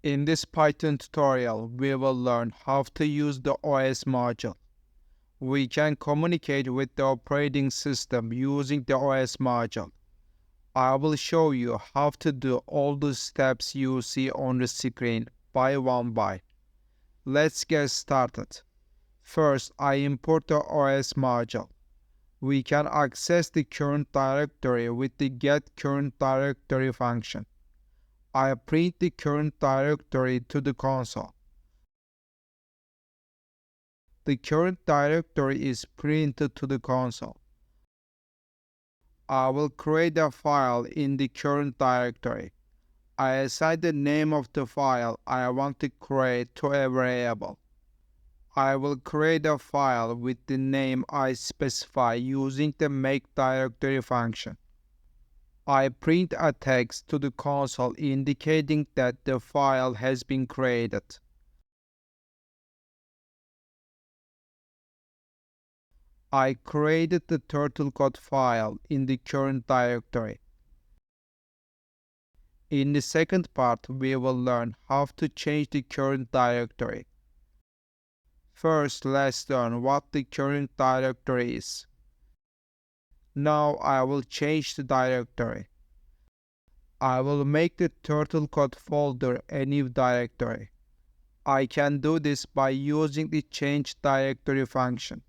In this Python tutorial, we will learn how to use the OS module. We can communicate with the operating system using the OS module. I will show you how to do all the steps you see on the screen by one by. Let's get started. First, I import the OS module. We can access the current directory with the getCurrentDirectory function. I print the current directory to the console. The current directory is printed to the console. I will create a file in the current directory. I assign the name of the file I want to create to a variable. I will create a file with the name I specify using the makeDirectory function. I print a text to the console indicating that the file has been created. I created the turtle code file in the current directory. In the second part, we will learn how to change the current directory. First, let's learn what the current directory is. Now I will change the directory. I will make the turtle code folder a new directory. I can do this by using the change directory function.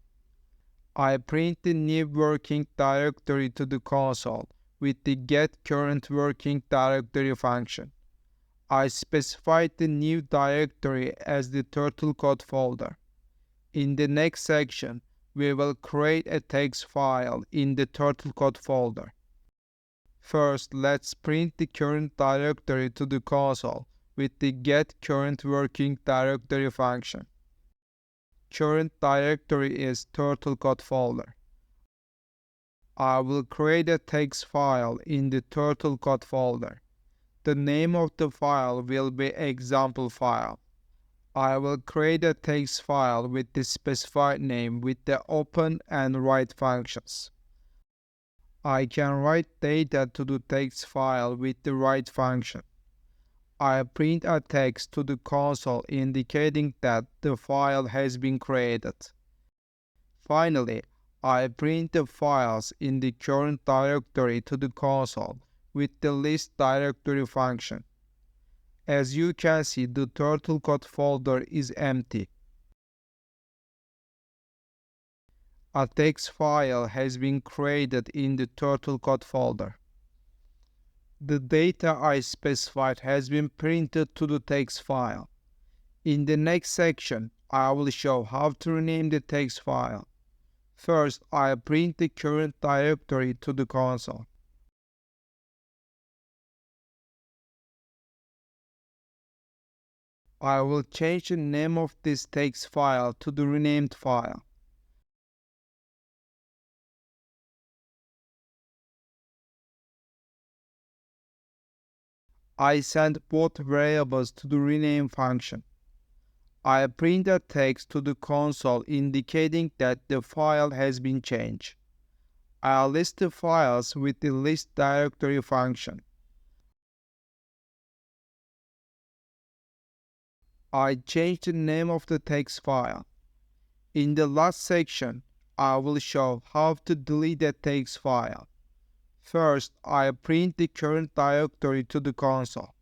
I print the new working directory to the console with the getCurrentWorkingDirectory function. I specified the new directory as the turtle code folder. In the next section, we will create a text file in the turtle code folder. First, let's print the current directory to the console with the getCurrentWorkingDirectory function. Current directory is turtle code folder. I will create a text file in the turtle code folder. The name of the file will be example file. I will create a text file with the specified name with the open and write functions. I can write data to the text file with the write function. I print a text to the console indicating that the file has been created. Finally, I print the files in the current directory to the console with the list directory function. As you can see, the turtle code folder is empty. A text file has been created in the turtle code folder. The data I specified has been printed to the text file. In the next section, I will show how to rename the text file. First, I print the current directory to the console. I will change the name of this text file to the renamed file. I send both variables to the rename function. I print a text to the console indicating that the file has been changed. I list the files with the list directory function. I change the name of the text file. In the last section, I will show how to delete a text file. First, I print the current directory to the console.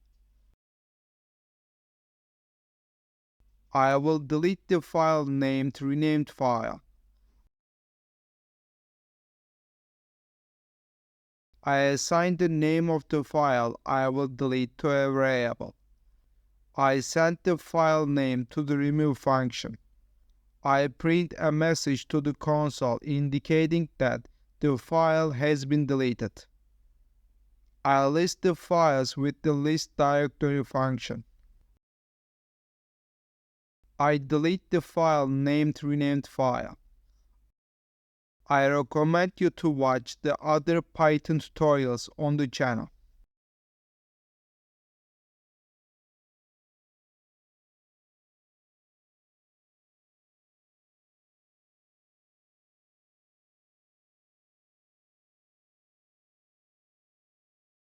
I will delete the file named renamed file. I assign the name of the file I will delete to a variable. I send the file name to the remove function. I print a message to the console indicating that the file has been deleted. I list the files with the list directory function. I delete the file named renamed file. I recommend you to watch the other Python tutorials on the channel.